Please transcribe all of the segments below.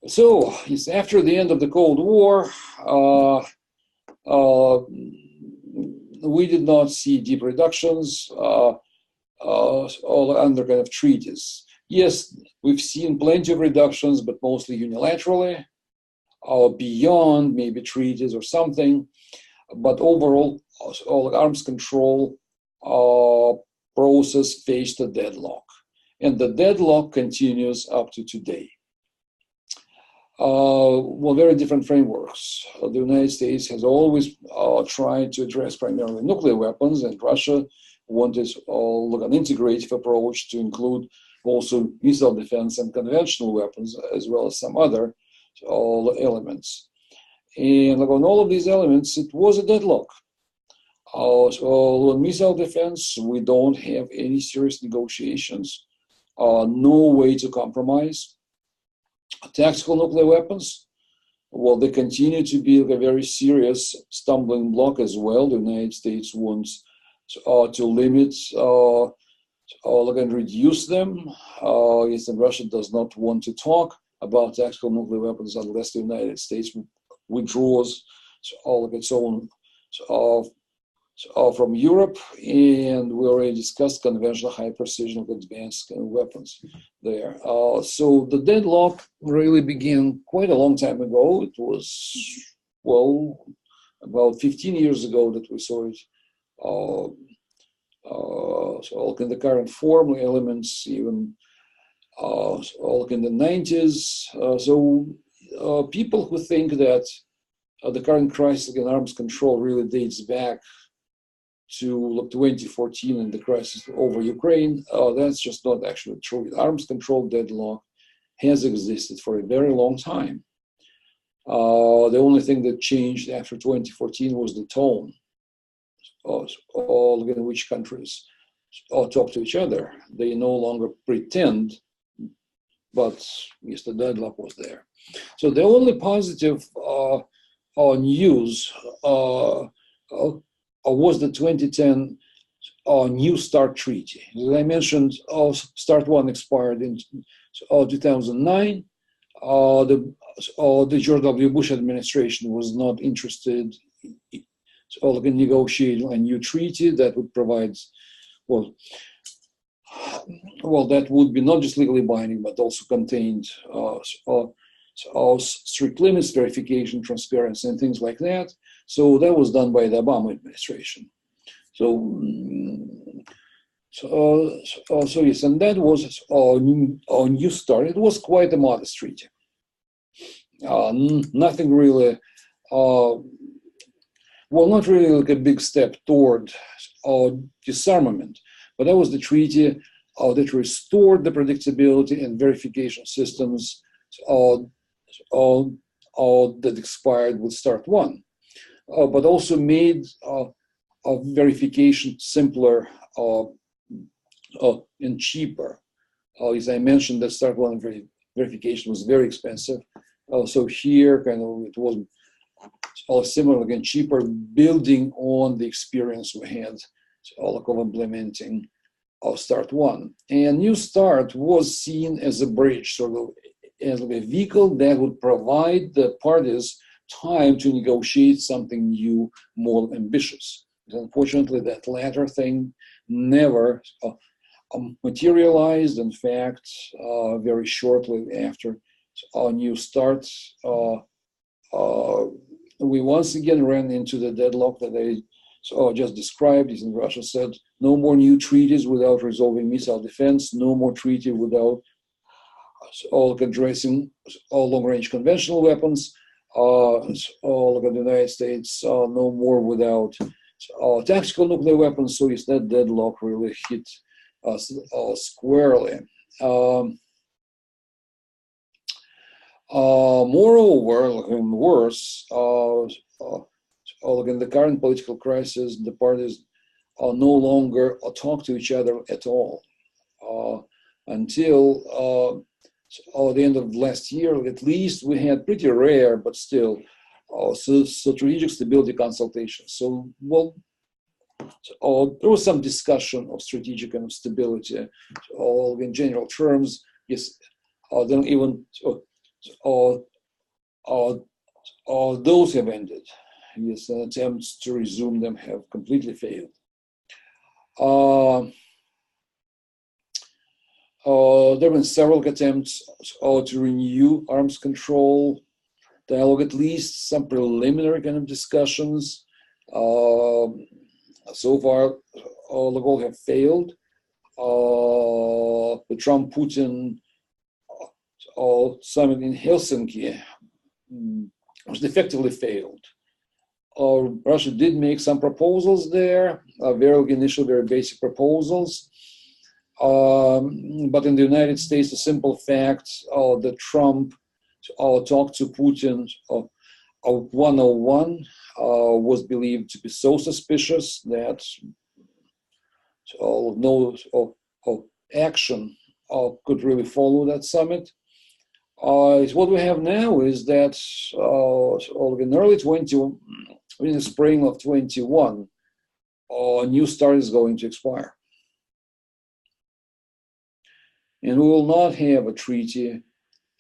So it's after the end of the Cold War. We did not see deep reductions, all under kind of treaties. Yes, we've seen plenty of reductions, but mostly unilaterally, beyond maybe treaties or something. But overall, all arms control process faced a deadlock. And the deadlock continues up to today. Well, very different frameworks. The United States has always tried to address primarily nuclear weapons, and Russia wanted an integrative approach to include also missile defense and conventional weapons, as well as some other elements. And on all of these elements, it was a deadlock. So on missile defense, we don't have any serious negotiations, no way to compromise. Tactical nuclear weapons, well, they continue to be a very serious stumbling block as well. The United States wants to limit and reduce them. Yes, and Russia does not want to talk about tactical nuclear weapons unless the United States withdraws all of its own from Europe, and we already discussed conventional high precision advanced weapons there. So the deadlock really began quite a long time ago. It was, well, about 15 years ago that we saw it. So in the current form, elements even all in the 90s. So people who think that the current crisis in arms control really dates back to 2014 and the crisis over Ukraine, that's just not actually true. The arms control deadlock has existed for a very long time. The only thing that changed after 2014 was the tone of in which countries talk to each other. They no longer pretend, but yes, the deadlock was there. So the only positive news was the 2010 New START Treaty. As I mentioned, START 1 expired in 2009. The George W. Bush administration was not interested in negotiating a new treaty that would provide, well, that would be not just legally binding, but also contained strict limits, verification, transparency, and things like that. So that was done by the Obama administration. So yes, and that was a New START. It was quite a modest treaty. Nothing really, not really like a big step toward disarmament, but that was the treaty that restored the predictability and verification systems that expired with START 1. But also made verification simpler and cheaper. As I mentioned, that START 1 verification was very expensive. So here, it was similar, again, cheaper, building on the experience we had of implementing START 1. And New START was seen as a bridge, sort of as a vehicle that would provide the parties time to negotiate something new, more ambitious. Unfortunately, that latter thing never materialized. In fact, very shortly after New START, we once again ran into the deadlock that I just described. In Russia said, no more new treaties without resolving missile defense, no more treaty without addressing all long-range conventional weapons, all of the United States, no more without tactical nuclear weapons. So yes, that deadlock really hit us squarely. Moreover, and worse, in the current political crisis, the parties no longer talk to each other at all. Until the end of last year, at least, we had pretty rare, but still, strategic stability consultations. So, there was some discussion of strategic and stability, in general terms. Yes, then even those have ended. Yes, attempts to resume them have completely failed. There have been several attempts to renew arms control dialogue, at least some preliminary kind of discussions. So far, all have failed. The Trump-Putin summit in Helsinki was effectively failed. Russia did make some proposals there, very basic proposals. But in the United States, the simple fact that Trump talked to Putin one-on-one was believed to be so suspicious that no action could really follow that summit. What we have now is that in the spring of 21, New START is going to expire. And we will not have a treaty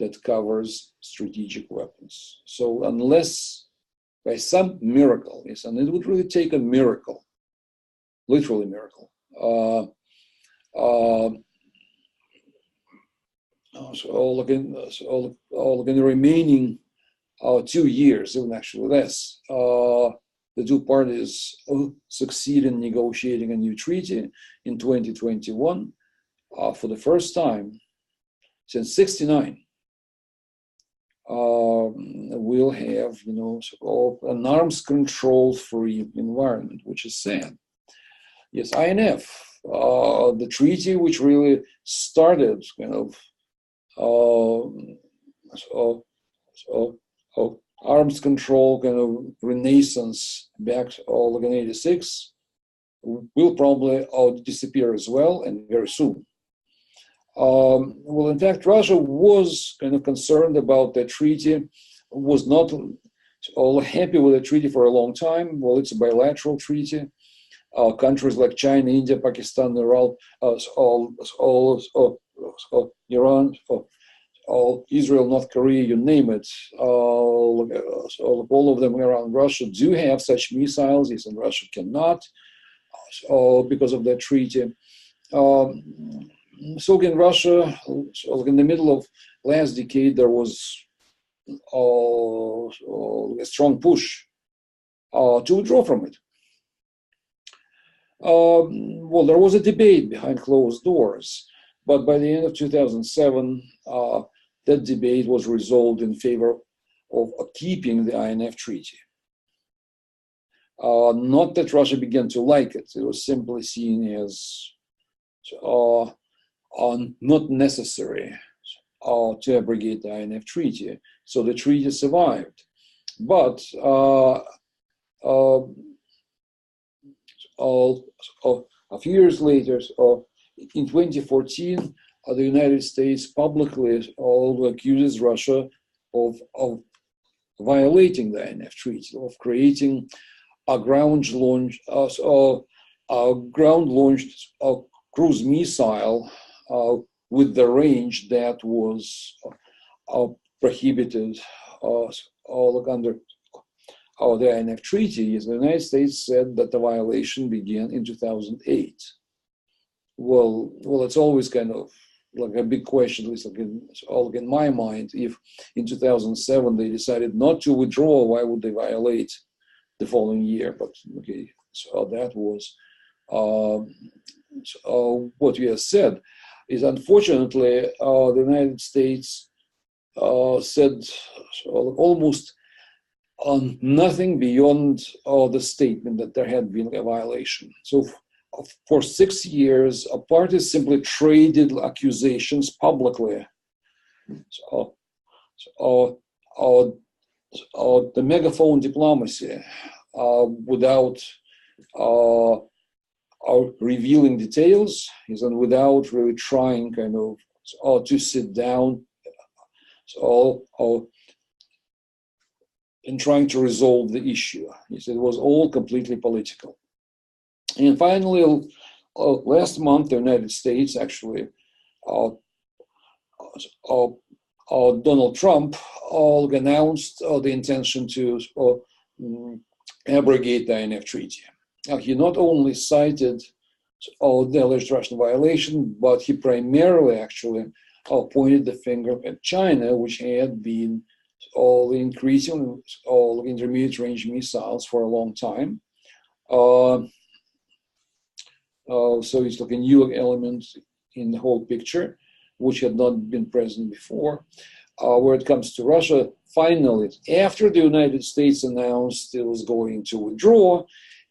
that covers strategic weapons. So unless by some miracle, yes, and it would really take a miracle, literally miracle, in the remaining 2 years, even actually less, the two parties succeed in negotiating a new treaty in 2021. For the first time since '69, we'll have an arms control-free environment, which is sad. Yes, INF, the treaty which really started arms control renaissance back in '86, will probably disappear as well, and very soon. Well, in fact, Russia was concerned about the treaty, was not happy with the treaty for a long time. Well, it's a bilateral treaty. Countries like China, India, Pakistan, Iran, Israel, North Korea, you name it, all of them around Russia do have such missiles. Yes, and Russia cannot because of that treaty. So in Russia, in the middle of last decade, there was a strong push to withdraw from it. Well, there was a debate behind closed doors, but by the end of 2007, that debate was resolved in favor of keeping the INF treaty. Not that Russia began to like it; it was simply seen as not necessary to abrogate the INF treaty. So the treaty survived. But a few years later, in 2014, the United States publicly accuses Russia of violating the INF treaty, of creating a ground-launched cruise missile with the range that was prohibited under the INF treaty. The United States said that the violation began in 2008. Well, it's always like a big question, at least in my mind. If in 2007 they decided not to withdraw, why would they violate the following year? But okay, so that was what we have said. Is unfortunately the United States said almost nothing beyond the statement that there had been a violation. So for 6 years, parties simply traded accusations publicly. The megaphone diplomacy without revealing details, and without really trying to sit down and trying to resolve the issue. It was all completely political. And finally, last month, the United States actually Donald Trump announced the intention to abrogate the INF Treaty. He not only cited the alleged Russian violation, but he primarily actually pointed the finger at China, which had been increasing intermediate range missiles for a long time. So it's like a new element in the whole picture, which had not been present before. Where it comes to Russia, finally, after the United States announced it was going to withdraw,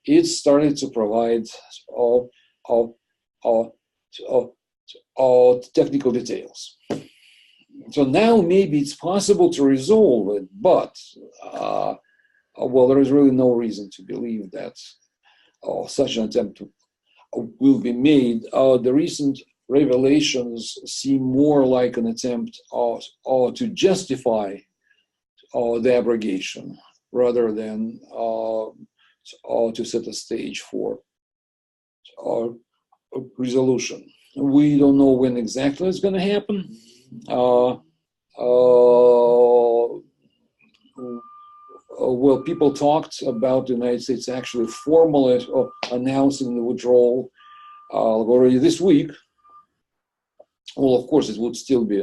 it started to provide technical details. So now maybe it's possible to resolve it, but well, there is really no reason to believe that such an attempt will be made. The recent revelations seem more like an attempt to justify the abrogation rather than to set a stage for resolution. We don't know when exactly it's going to happen. Well, people talked about the United States actually formally announcing the withdrawal already this week. Well, of course, it would still be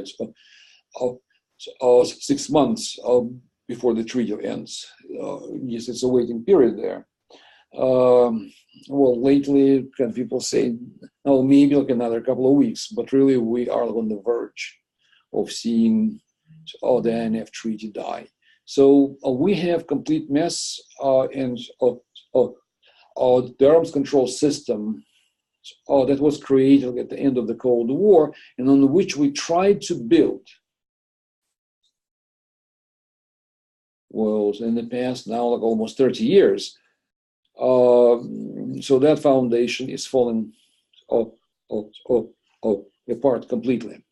6 months before the treaty ends. Yes, it's a waiting period there. Well, lately, people say, oh, maybe like another couple of weeks, but really we are on the verge of seeing the INF Treaty die. So we have complete mess and the arms control system that was created at the end of the Cold War and on which we tried to build. Well, in the past, now like almost 30 years. So that foundation is falling apart completely,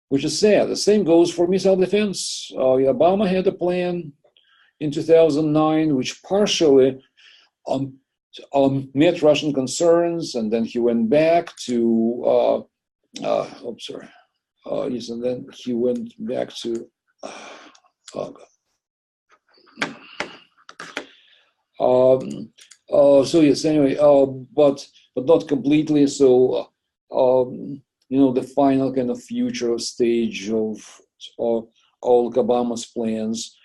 which is sad. The same goes for missile defense. Obama had a plan in 2009, which partially met Russian concerns, and then he went back to, yes, and then he went back to, so yes, anyway, but not completely. So, the final kind of future stage of all Obama's plans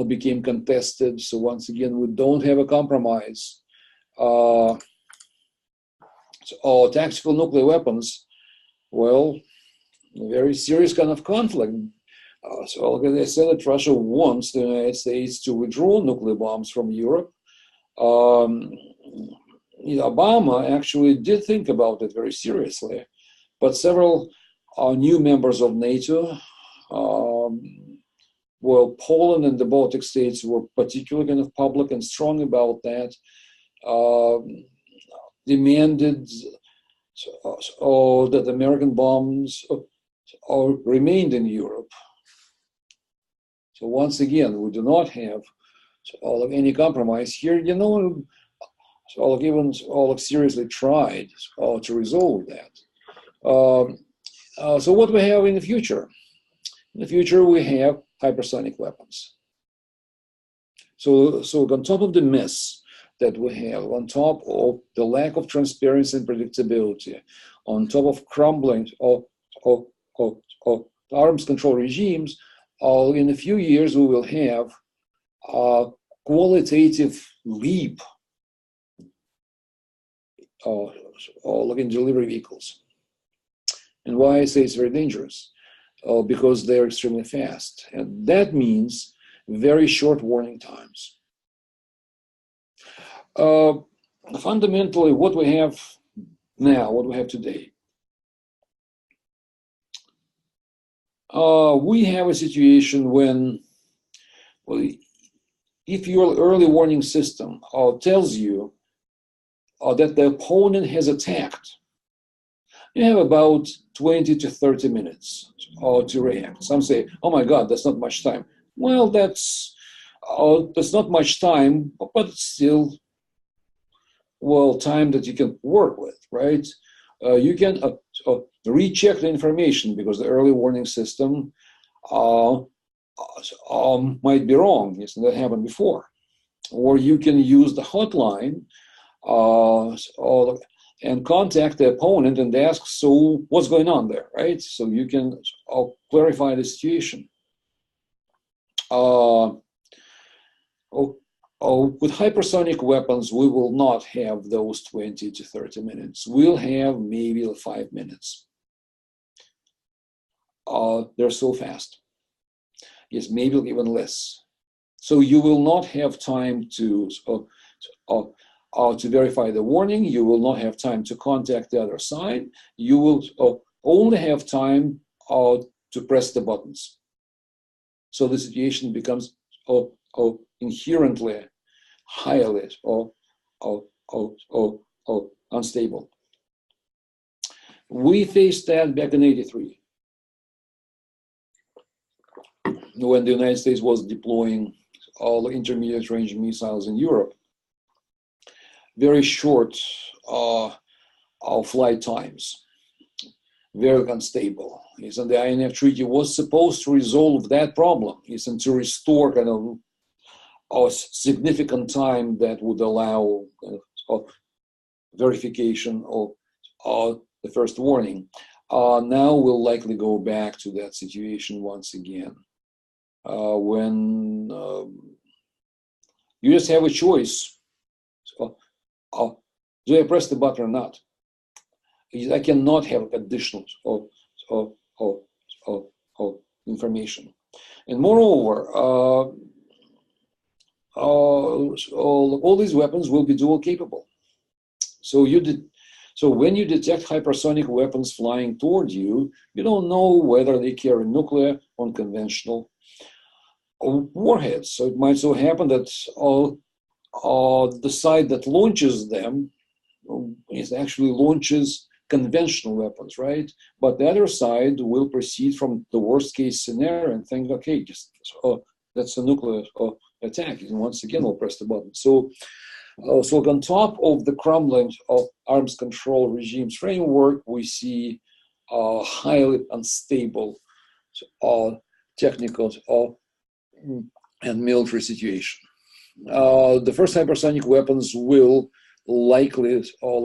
became contested. So once again, we don't have a compromise. Tactical nuclear weapons, well, a very serious kind of conflict. So like I said, that Russia wants the United States to withdraw nuclear bombs from Europe. Obama actually did think about it very seriously, but several new members of NATO, well, Poland and the Baltic states were particularly kind of public and strong about that, demanded that American bombs remained in Europe. So once again, we do not have any compromise here. Even seriously tried to resolve that. So what we have in the future? In the future, we have hypersonic weapons. So on top of the mess that we have, on top of the lack of transparency and predictability, on top of crumbling of arms control regimes, in a few years we will have a qualitative leap in delivery vehicles. And why I say it's very dangerous? Because they're extremely fast. And that means very short warning times. Fundamentally, what we have now, what we have today, we have a situation when, well, if your early warning system tells you that the opponent has attacked, you have about 20 to 30 minutes to react. Some say, oh my God, that's not much time. Well, that's not much time, but it's still, well, time that you can work with, right? You can recheck the information because the early warning system might be wrong. Yes, that happened before. Or you can use the hotline and contact the opponent and ask, so what's going on there, right? So you can clarify the situation. With hypersonic weapons, we will not have those 20 to 30 minutes. We'll have maybe 5 minutes. They're so fast. Yes, maybe even less. So you will not have time to verify the warning. You will not have time to contact the other side. You will only have time to press the buttons. So the situation becomes inherently highly unstable. We faced that back in '83 when the United States was deploying all the intermediate range missiles in Europe. Very short flight times, very unstable. Yes, and the INF Treaty was supposed to resolve that problem, yes, and to restore kind of a significant time that would allow verification of the first warning. Now we'll likely go back to that situation once again, when you just have a choice. Do I press the button or not? I cannot have additional information. And moreover, all these weapons will be dual capable. So when you detect hypersonic weapons flying toward you, you don't know whether they carry nuclear or conventional warheads. So it might so happen that the side that launches them actually launches conventional weapons, right? But the other side will proceed from the worst case scenario and think, okay, that's a nuclear attack. And once again, we'll press the button. So on top of the crumbling of arms control regimes framework, we see a highly unstable technical and military situation. The first hypersonic weapons will likely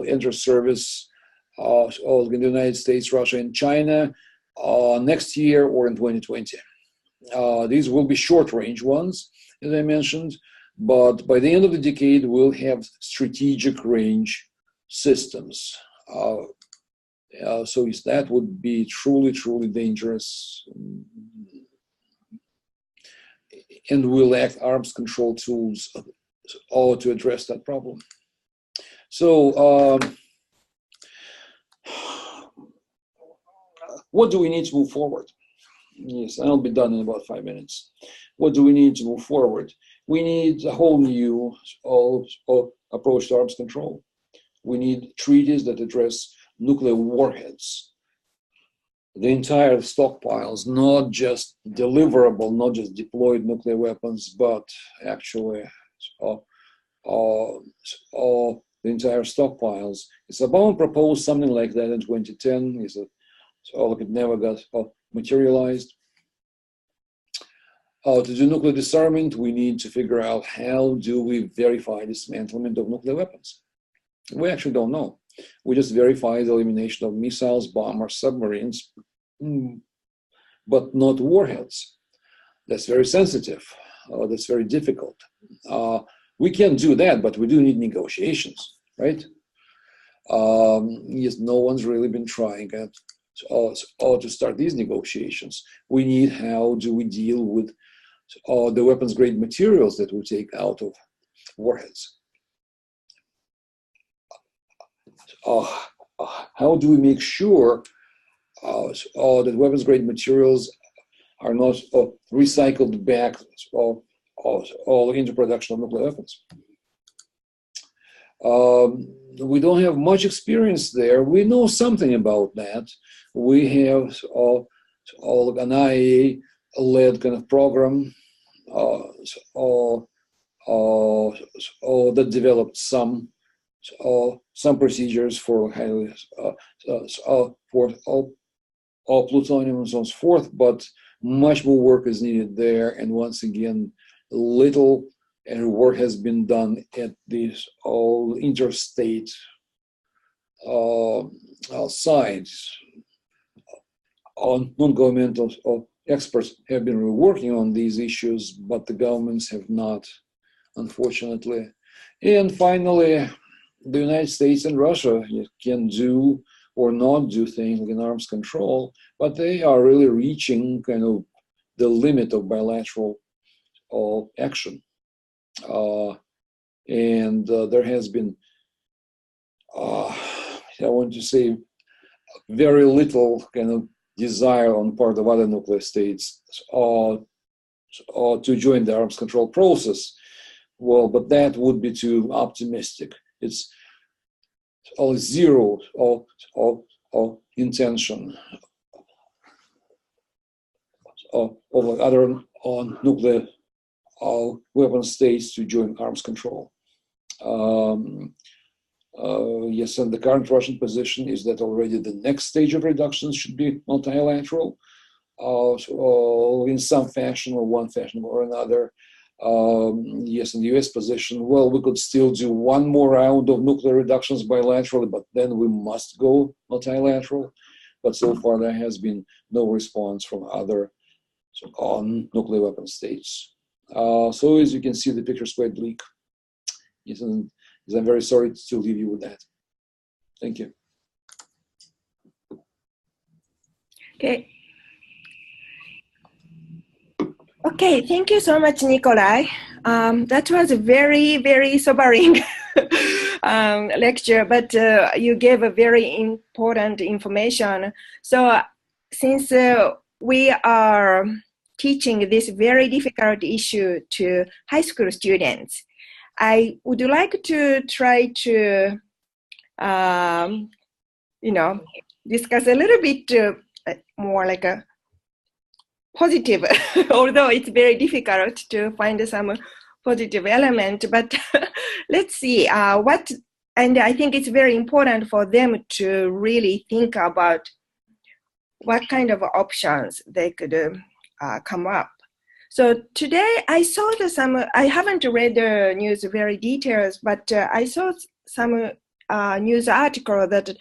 enter service in the United States, Russia, and China next year or in 2020. These will be short-range ones, as I mentioned, but by the end of the decade, we'll have strategic range systems. So that would be truly, truly dangerous, and we'll lack arms control tools to address that problem. So what do we need to move forward? Yes, I'll be done in about 5 minutes. What do we need to move forward? We need a whole new approach to arms control. We need treaties that address nuclear warheads, the entire stockpiles, not just deliverable, not just deployed nuclear weapons, but actually the entire stockpiles. Obama proposed something like that in 2010. It never got materialized. To do nuclear disarmament, we need to figure out how do we verify dismantlement of nuclear weapons. We actually don't know. We just verify the elimination of missiles, bombers, submarines, but not warheads. That's very sensitive. That's very difficult. We can do that, but we do need negotiations, right? Yes, no one's really been trying to start these negotiations. We need, how do we deal with the weapons-grade materials that we take out of warheads? How do we make sure that weapons-grade materials are not recycled back into production of nuclear weapons? We don't have much experience there. We know something about that. We have an IAEA-led kind of program that developed some some procedures for highly for plutonium and so on and so forth, but much more work is needed there. And once again, little work has been done at these all interstate sides. Non-governmental experts have been working on these issues, but the governments have not, unfortunately. And finally, the United States and Russia can do or not do things in arms control, but they are really reaching kind of the limit of bilateral action. And there has been, I want to say, very little kind of desire on part of other nuclear states to join the arms control process. Well, but that would be too optimistic. It's all zero intention of other nuclear weapon states to join arms control. Yes, and the current Russian position is that already the next stage of reductions should be multilateral, in some fashion or one fashion or another. Yes, in the US position, well, we could still do one more round of nuclear reductions bilaterally, but then we must go multilateral. But so far, there has been no response from other nuclear weapon states. So as you can see, the picture is quite bleak. Yes, and I'm very sorry to leave you with that. Thank you. Okay. Okay, thank you so much, Nikolai. That was a very, very sobering lecture, but you gave a very important information. So since we are teaching this very difficult issue to high school students, I would like to try to, discuss a little bit more like a positive, although it's very difficult to find some positive element, but let's see and I think it's very important for them to really think about what kind of options they could come up. So today I saw I haven't read the news very details, but I saw some news article that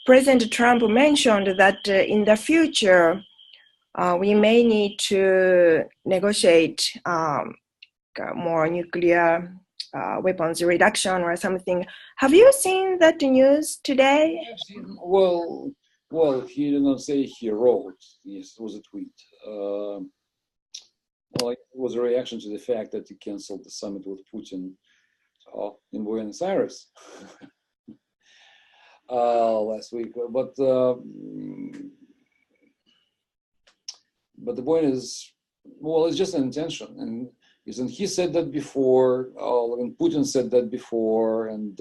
President Trump mentioned that in the future, we may need to negotiate more nuclear weapons reduction or something. Have you seen that news today? I've seen, well, he did not say he wrote. Yes, it was a tweet. Well, it was a reaction to the fact that he canceled the summit with Putin in Buenos Aires last week. But the point is, well, it's just an intention, and isn't he said that before? And Putin said that before, and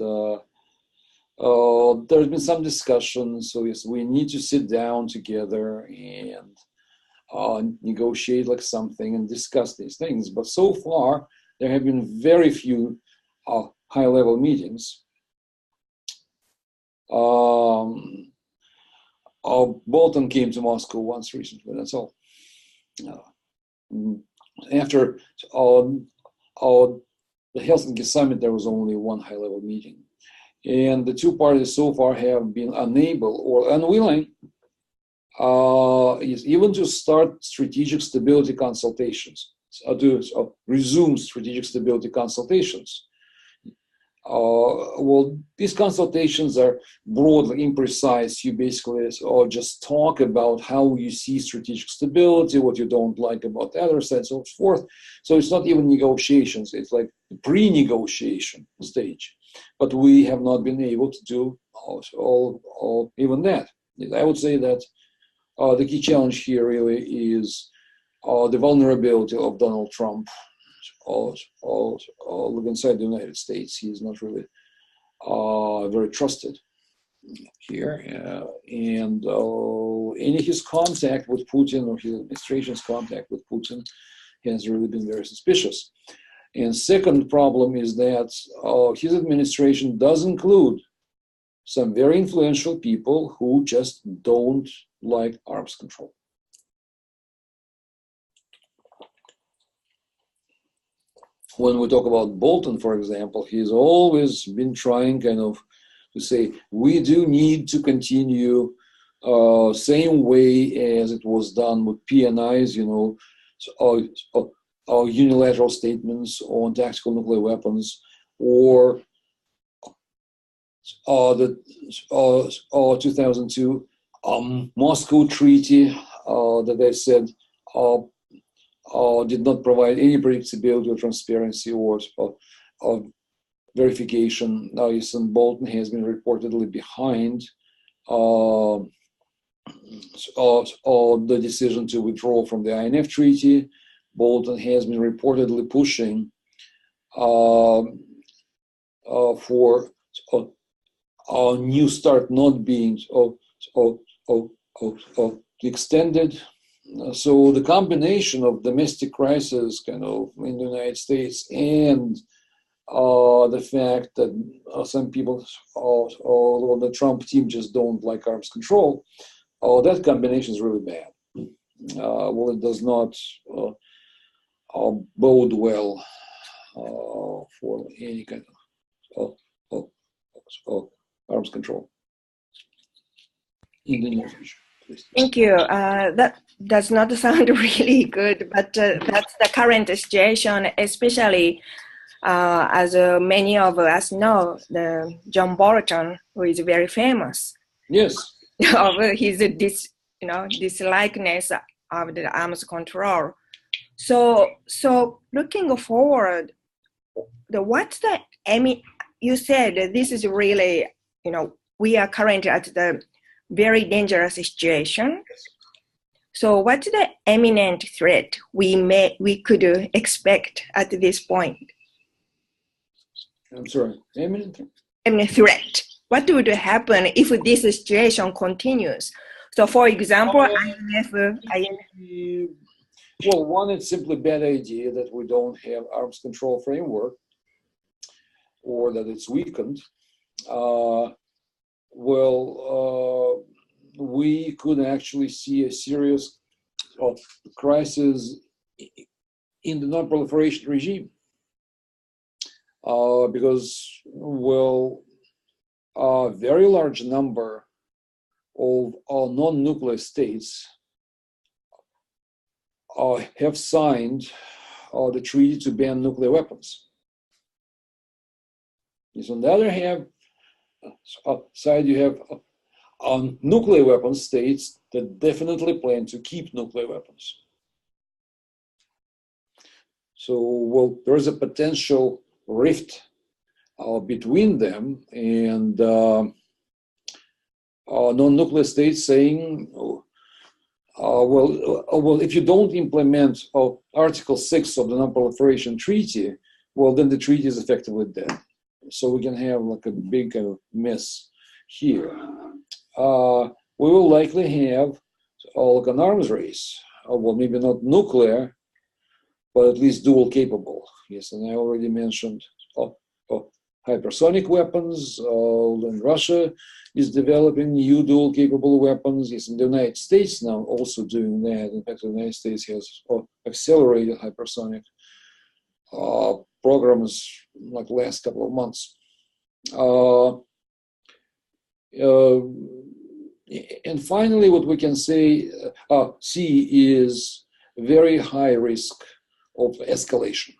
there's been some discussion. So yes, we need to sit down together and negotiate like something and discuss these things. But so far, there have been very few high-level meetings. Bolton came to Moscow once recently. That's all. After the Helsinki summit, there was only one high-level meeting. And the two parties so far have been unable or unwilling even to start strategic stability consultations, to resume strategic stability consultations. Well, these consultations are broadly imprecise. You basically just talk about how you see strategic stability, what you don't like about the other side, and so forth. So it's not even negotiations. It's like the pre-negotiation stage. But we have not been able to do even that. I would say that the key challenge here really is the vulnerability of Donald Trump. Look inside the United States, he is not really very trusted here, and any his contact with Putin or his administration's contact with Putin has really been very suspicious. And second problem is that his administration does include some very influential people who just don't like arms control. When we talk about Bolton, for example, he's always been trying kind of to say, we do need to continue same way as it was done with PNIs, unilateral statements on tactical nuclear weapons, or the 2002 Moscow Treaty that they said did not provide any predictability or transparency or verification. Now, Bolton has been reportedly behind the decision to withdraw from the INF Treaty. Bolton has been reportedly pushing for a new start not being extended. So the combination of domestic crisis kind of in the United States and the fact that some people on the Trump team just don't like arms control, that combination is really bad. Well, it does not bode well for any kind of arms control in the near future. Thank you. That does not sound really good, but that's the current situation, especially as many of us know, the John Bolton, who is very famous. Yes. Of his dislikeness of the arms control. So looking forward, you said this is really, we are currently at the very dangerous situation. So what's the imminent threat we could expect at this point? I'm sorry, imminent threat. What would happen if this situation continues? So, for example, well, one, it's simply a bad idea that we don't have arms control framework, or that it's weakened. We could actually see a serious crisis in the non-proliferation regime, because, a very large number of non-nuclear states have signed the treaty to ban nuclear weapons. On the other hand, side, you have nuclear weapon states that definitely plan to keep nuclear weapons. So, there's a potential rift between them, and non-nuclear states saying, if you don't implement Article 6 of the Non-Proliferation Treaty, then the treaty is effectively dead. So we can have like a big kind of mess here. We will likely have like an arms race. Maybe not nuclear, but at least dual capable. Yes, and I already mentioned hypersonic weapons. And Russia is developing new dual capable weapons. Yes, and the United States now also doing that. In fact, the United States has accelerated hypersonic programs like last couple of months. And finally, what we can see is very high risk of escalation.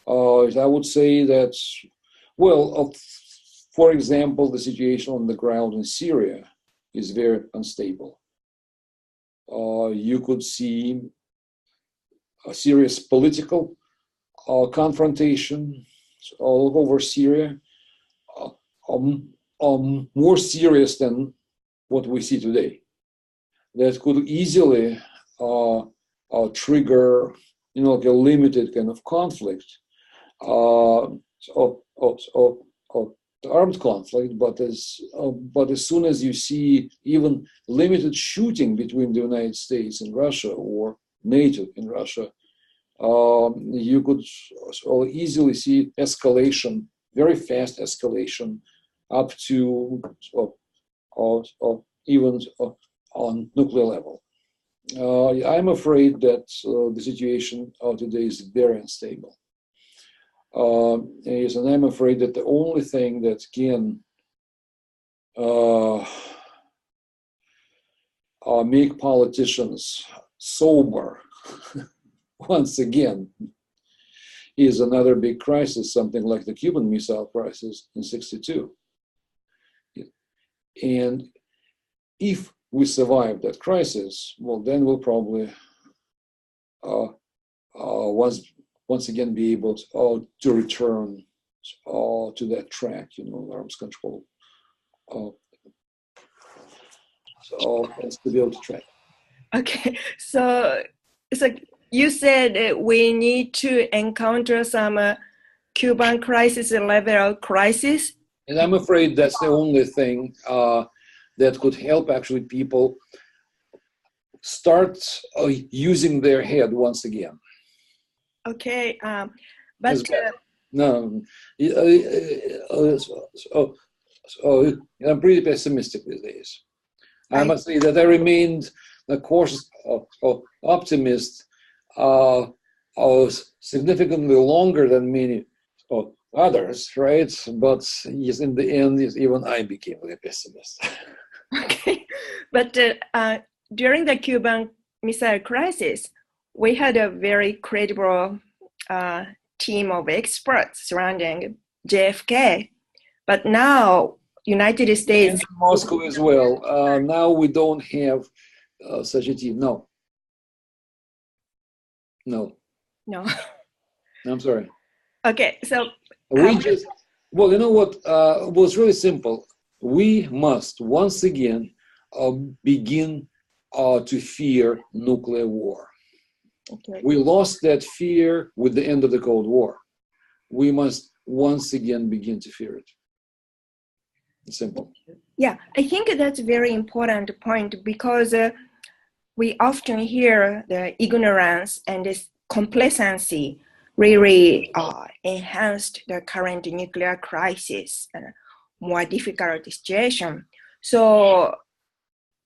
I would say that, for example, the situation on the ground in Syria is very unstable. You could see a serious political confrontation all over Syria, more serious than what we see today. That could easily trigger, like a limited kind of conflict, armed conflict. But as soon as you see even limited shooting between the United States and Russia, or NATO and Russia, you could easily see escalation, very fast escalation, up to even on nuclear level. I'm afraid that the situation today is very unstable. And I'm afraid that the only thing that can make politicians sober once again is another big crisis, something like the Cuban Missile Crisis in '62. And if we survive that crisis, well, then we'll probably once again be able to return to that track, arms control, and stability track. Okay, so you said we need to encounter some Cuban crisis level crisis. And I'm afraid that's the only thing that could help actually people start using their head once again. Okay, but no, I'm pretty pessimistic these days. I must say that I remained a cautious optimist significantly longer than many others, right? But yes, in the end, yes, even I became a pessimist. Okay, but during the Cuban Missile Crisis, we had a very credible team of experts surrounding JFK. But now, United States... And Moscow as well. Now we don't have such a team. No. I'm sorry. Okay, so... well, you know what? Was really simple. We must once again begin to fear nuclear war. Okay. We lost that fear with the end of the Cold War. We must once again begin to fear it. It's simple. Yeah, I think that's a very important point because we often hear the ignorance and this complacency really enhanced the current nuclear crisis and more difficult situation. So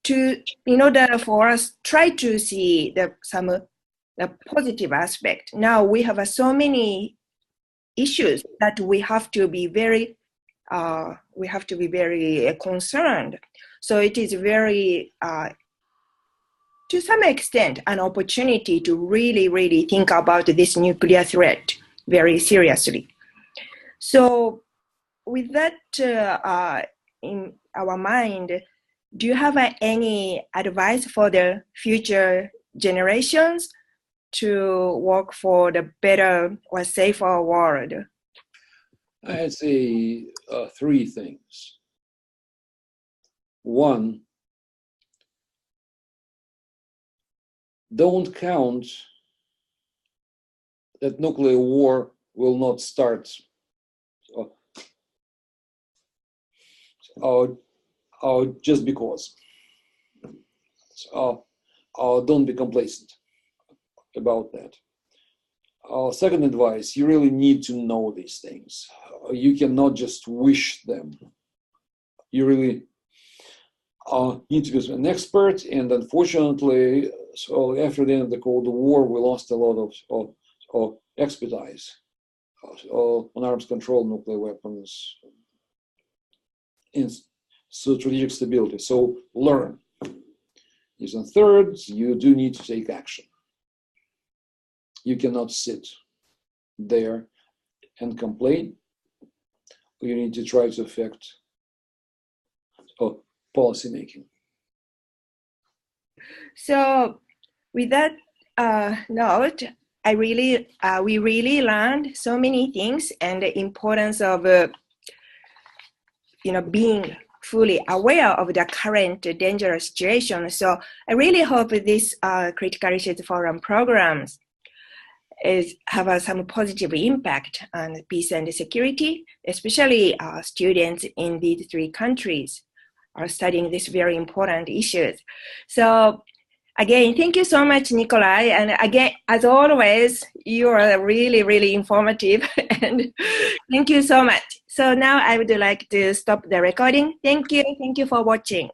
in order for us try to see the positive aspect, now we have so many issues that we have to be very concerned. So it is very to some extent, an opportunity to really, really think about this nuclear threat very seriously. So with that in our mind, do you have any advice for the future generations to work for the better or safer world? I'd say three things. One, don't count that nuclear war will not start just because. Don't be complacent about that. Second advice, you really need to know these things. You cannot just wish them. You really need to be an expert, and unfortunately, so after the end of the Cold War, we lost a lot of expertise on arms control, nuclear weapons, and strategic stability. So learn. And third, you do need to take action. You cannot sit there and complain. You need to try to affect policy making. So, with that note, we really learned so many things and the importance of being fully aware of the current dangerous situation. So, I really hope this Critical Issues Forum programs have some positive impact on peace and security, especially students in these three countries are studying these very important issues. So Again, thank you so much, Nikolai. And again, as always, you are really, really informative. And thank you so much. So now I would like to stop the recording. Thank you. Thank you for watching.